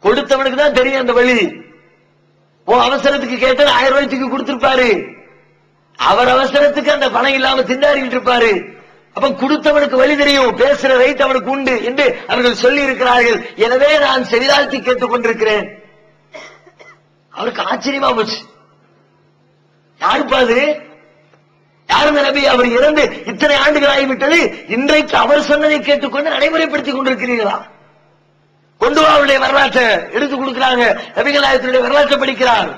கொடுத்தவனுக்கு தான் தெரியும் அந்த வழி. அவசரத்துக்கு கேட்டது 1000 ரூபாய்க்கு கொடுத்திருப்பாரு. அவர் அவசரத்துக்கு அந்த பணம் இல்லாம திண்டாடிட்டு இருப்பாரு. அப்ப கொடுத்தவனுக்கு வழி தெரியும், பேசுற ரைட் அவனுக்கு உண்டு என்று அவர்கள் சொல்லி இருக்கிறார்கள். எனவே நான் செவிதாழ்த்தி கேட்டுக் கொண்டிருக்கிறேன். அவருக்கு ஆச்சரியமா போச்சு. யாருப்பாது? யாருந்த நபி? அவர் இறந்து இத்தனை ஆண்டுகள் ஆகிவிட்டது. இன்றைக்கு அவர் சொன்னதை கேட்டுக்கொண்டு நடைமுறைப்படுத்திக் கொண்டிருக்கிறீர்களா? கொண்டு வா அவருடைய வரலாற்றை எடுத்துக் கொடுக்கிறாங்க. நபிகள் நாயகத்தினுடைய வரலாற்றை படிக்கிறார்.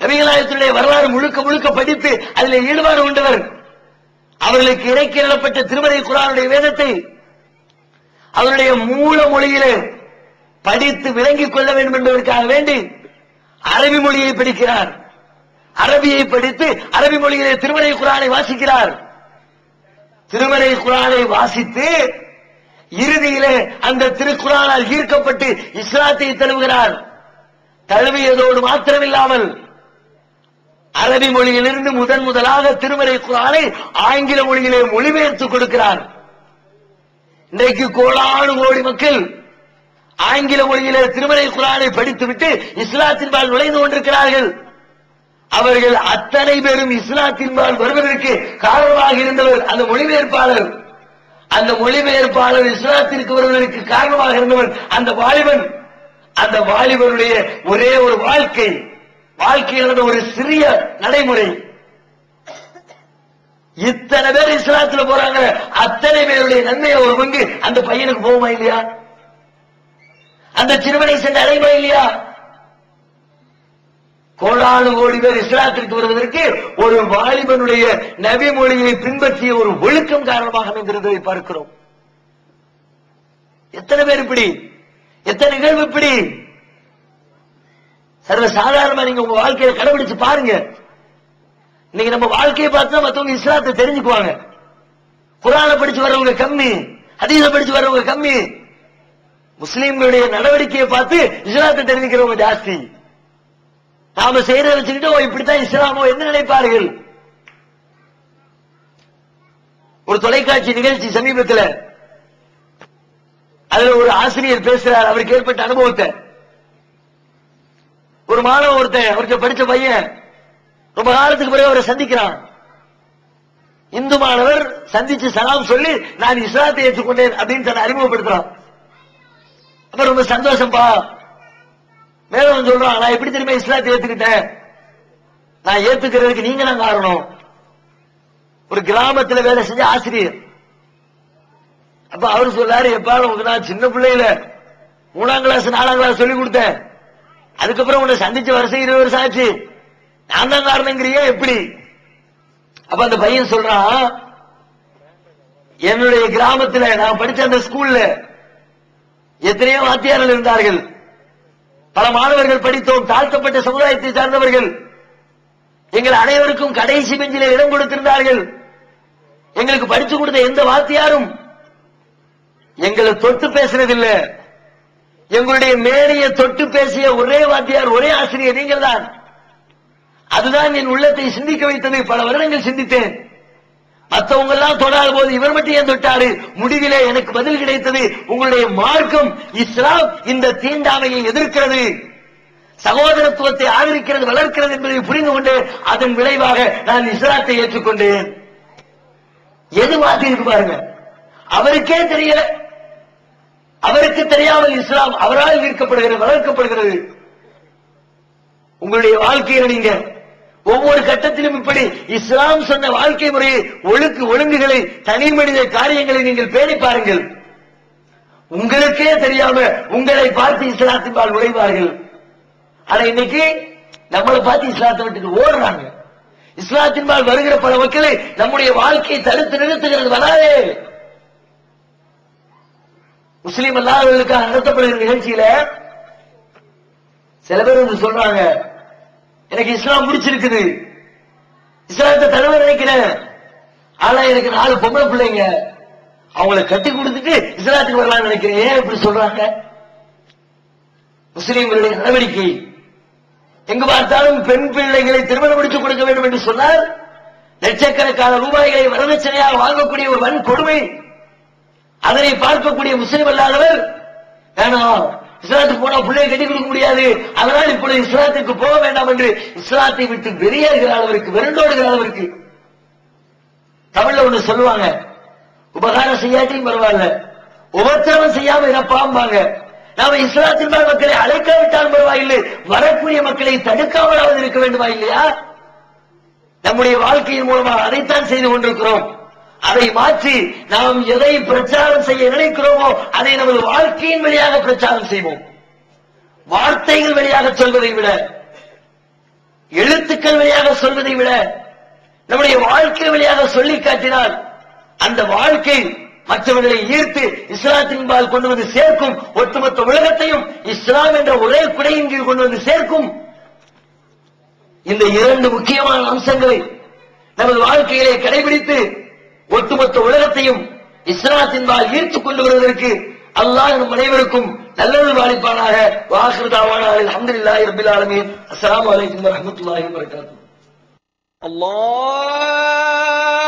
நபிகள் நாயகத்தினுடைய வரலாறு முழுக்க முழுக்க படித்து அதில் ஈடுபாடு கொண்டவர். அவர்களுக்கு இறக்கி எழுதப்பட்ட திருமறை குர்ஆனுடைய வேதத்தை அவருடைய மூல மொழியிலே படித்து விளங்கிக் கொள்ள வேண்டும் என்பதற்காக வேண்டி அரபி மொழியை படிக்கிறார். அரபியை படித்து அரபி மொழியிலே திருமறை குர்ஆனை வாசிக்கிறார். திருமறை குர்ஆனை வாசித்து இறுதியிலே அந்த திருக்குர்ஆனால் ஈர்க்கப்பட்டு இஸ்லாத்தை தழுவுகிறார். தழுவியதோடு மாத்திரமில்லாமல் அரபி மொழியிலிருந்து முதலாக திருமறை குர்ஆனை ஆங்கில மொழியிலே மொழிபெயர்த்து கொடுக்கிறார். இன்றைக்கு கோடானு கோடி மக்கள் ஆங்கில மொழியிலே திருமறை குர்ஆனை படித்துவிட்டு இஸ்லாத்தின்பால் நுழைந்து கொண்டிருக்கிறார்கள். அவர்கள் அத்தனை பேரும் இஸ்லாத்தின்பால் வருவதற்கு காரணமாக இருந்தவர் அந்த மொழிபெயர்ப்பாளர். அந்த மொழிபெயர்ப்பாளர் இஸ்லாத்திற்கு வருவதற்கு காரணமாக இருந்தவர் அந்த வாலிபன். அந்த வாலிபனுடைய ஒரே ஒரு வாழ்க்கையில் ஒரு சிறிய நடைமுறை. இத்தனை பேர் இஸ்லாத்துல போறாங்க. அத்தனை பேருடைய நன்மையை ஒரு பங்கு அந்த பையனுக்கு போகுமா இல்லையா? அந்த சிறுவனை சென்று அடையுமா இல்லையா? கோடானு கோடி பேர் இஸ்லாத்திற்கு வருவதற்கு ஒரு வாலிபனுடைய நபி மொழியை பின்பற்றிய ஒரு ஒழுக்கம் காரணமாக அமைந்திருந்ததை பார்க்கிறோம். எத்தனை பேர் இப்படி, எத்தனை நிகழ்வு இப்படி சர்வ சாதாரணமா நீங்க உங்க வாழ்க்கையை கடைபிடிச்சு பாருங்க. இன்னைக்கு நம்ம வாழ்க்கையை பார்த்தா மத்தவங்க இஸ்லாத்தை தெரிஞ்சுக்குவாங்க. குர்ஆனை படிச்சு வர்றவங்க கம்மி, ஹதீஸ படிச்சு வர்றவங்க கம்மி. முஸ்லிம்களுடைய நடவடிக்கையை பார்த்து இஸ்லாத்தை தெரிஞ்சுக்கிறவங்க ஜாஸ்தி. நாம செய்யறத வச்சுக்கிட்டு இப்படித்தான் இஸ்லாமோ என்ன நினைப்பார்கள்? ஒரு தொலைக்காட்சி நிகழ்ச்சி சமீபத்தில் அதுல ஒரு ஆசிரியர் பேசுறார். அவருக்கு ஏற்பட்ட அனுபவத்தை. ஒரு மாணவன் ஒருத்தன், அவருக்கு படிச்ச பையன் ரொம்ப காலத்துக்கு பிறகு அவரை சந்திக்கிறான். இந்து மாணவர் சந்திச்சு சலாம் சொல்லி நான் இஸ்லாத்தை ஏற்றுக்கொண்டேன் அப்படின்னு தன்னை அறிமுகப்படுத்துறான். அப்ப ரொம்ப சந்தோஷம்பா. மேலும் சொல்றான், நான் எப்படி திரும்ப இஸ்லாத்தை ஏத்துக்கிட்டேன், நான் ஏத்துக்கிறதுக்கு நீங்க தான் காரணம். ஒரு கிராமத்தில் வேலை செஞ்ச ஆசிரியர். அப்ப அவரு சொல்றாரு, எப்பா உனக்கு நான் சின்ன பிள்ளையில 3ஆம் கிளாஸ் 4ஆம் கிளாஸ் சொல்லி கொடுத்தேன். அதுக்கப்புறம் உன்னை சந்திச்ச வருஷம் 20 வருஷம் ஆச்சு, நான் தான் காரணங்கிறியா எப்படி? அப்ப அந்த பையன் சொல்றான், என்னுடைய கிராமத்தில் நான் படிச்ச அந்த ஸ்கூல்ல எத்தனையோ வாத்தியார்கள் இருந்தார்கள். பல மாணவர்கள் படித்தோம். தாழ்த்தப்பட்ட சமுதாயத்தை சார்ந்தவர்கள். எங்கள் அனைவருக்கும் கடைசி பெஞ்சிலே இடம் கொடுத்திருந்தார்கள். எங்களுக்கு படிச்சு கொடுத்த எந்த வாத்தியாரும் எங்களை தொட்டு பேசுறதில்லை. எங்களுடைய மேலையை தொட்டு பேசிய ஒரே வாத்தியார், ஒரே ஆசிரியர் நீங்கள் தான். அதுதான் என் உள்ளத்தை சிந்திக்க வைத்தது. பல வருடங்கள் சிந்தித்தேன். மற்றவங்க எல்லாம் தொடாத போது இவர் மட்டும் ஏன் தொட்டாரு? முடிவிலே எனக்கு பதில் கிடைத்தது, உங்களுடைய மார்க்கம் இஸ்லாம் இந்த தீண்டாமையை எதிர்க்கிறது, சகோதரத்துவத்தை ஆதரிக்கிறது, வளர்க்கிறது என்பதை புரிந்து கொண்டு அதன் விளைவாக நான் இஸ்லாத்தை ஏற்றுக்கொண்டேன். எது மாற்றி இருக்கு பாருங்க. அவருக்கே தெரியல, அவருக்கு தெரியாமல் இஸ்லாம் அவரால் ஈர்க்கப்படுகிறது, வளர்க்கப்படுகிறது. உங்களுடைய வாழ்க்கையில் நீங்க ஒவ்வொரு கட்டத்திலும் இப்படி இஸ்லாம் சொன்ன வாழ்க்கை முறையை, ஒழுங்குகளை, தனி மனித காரியங்களை நீங்கள் பேணி பாருங்கள். உங்களுக்கே தெரியாம உங்களை பார்த்து இஸ்லாத்தின் பால் நுழைவார்கள். ஆனா இன்னைக்கு நம்மளை பார்த்து இஸ்லாத்தை விட்டு ஓடுறாங்க. இஸ்லாத்தின் பால் வருகிற பல மக்களை நம்முடைய வாழ்க்கையை தடுத்து நிறுத்துகிறது வராதே. முஸ்லீம் அல்லாதவர்களுக்காக நடத்தப்படுகிற நிகழ்ச்சியில சில பேர் வந்து சொல்றாங்க, எனக்கு இஸ்லாம் முடிச்சிருக்குது, இஸ்லாத்தை தழுவ நினைக்கிறேன், ஆனா எனக்கு 4 பொம்பளை பிள்ளைங்க, அவங்களை கட்டி கொடுத்துட்டு இஸ்லாத்துக்கு வரலாம்னு நினைக்கிறேன். ஏன் இப்படி சொல்றாங்க? முஸ்லீம்களுடைய நடவடிக்கை எங்கு பார்த்தாலும் பெண் பிள்ளைகளை திருமணம் முடித்துக் கொடுக்க வேண்டும் என்று சொன்னால் லட்சக்கணக்கான ரூபாய்களை வரதட்சணையாக வாங்கக்கூடிய ஒரு வன் கொடுமை. அதனை பார்க்கக்கூடிய முஸ்லிம் அல்லாதவர் வேணாம், இஸ்லாத்துக்கு போனா பிள்ளையை கட்டி கொடுக்க முடியாது, அதனால் இப்பொழுது இஸ்லாத்துக்கு போக வேண்டாம் என்று இஸ்லாத்தை விட்டு வெறியேறுகிற அளவிற்கு, வெறுண்டோடுகிற அளவிற்கு. தமிழ்ல ஒண்ணு சொல்லுவாங்க, உபகாரம் செய்யாட்டியும் பரவாயில்ல, உபத்திரவம் செய்யாம இறப்பாம்பாங்க. நாம இஸ்லாத்தின் மேல் மக்களை அழைக்காவிட்டாலும் பரவாயில்லை, வரக்கூடிய மக்களை தடுக்காமலாவது இருக்க வேண்டுமா இல்லையா? நம்முடைய வாழ்க்கையின் மூலமாக அதைத்தான் செய்து கொண்டிருக்கிறோம். அதை மாற்றி நாம் எதை பிரச்சாரம் செய்ய நினைக்கிறோமோ அதை நமது வாழ்க்கையின் வழியாக பிரச்சாரம் செய்வோம். வார்த்தைகள் வழியாக சொல்வதை விட, எழுத்துக்கள் வழியாக சொல்வதை விட, நம்முடைய வாழ்க்கை வழியாக சொல்லி காட்டினால் அந்த வாழ்க்கை மற்றவர்களை ஈர்த்து இஸ்லாத்தின் பால் கொண்டு வந்து சேர்க்கும். ஒட்டுமொத்த உலகத்தையும் இஸ்லாம் என்ற ஒரே குடையின் கீழ் கொண்டு வந்து சேர்க்கும். இந்த இரண்டு முக்கியமான அம்சங்களை நமது வாழ்க்கையிலே கடைபிடித்து ஒட்டுமொத்த உலகத்தையும் இஸ்லாத்தின் பால் ஈர்த்துக் கொண்டு வருவதற்கு அல்லாஹ் நம் அனைவருக்கும் நல்லது வாழிப்பானாக. வாஹிரு தாவானா அல்ஹம்துலில்லாஹி ரப்பில் ஆலமீன். அஸ்ஸலாமு அலைக்கும் வரஹ்மத்துல்லாஹி வபரகாத்துஹு. அல்லாஹ்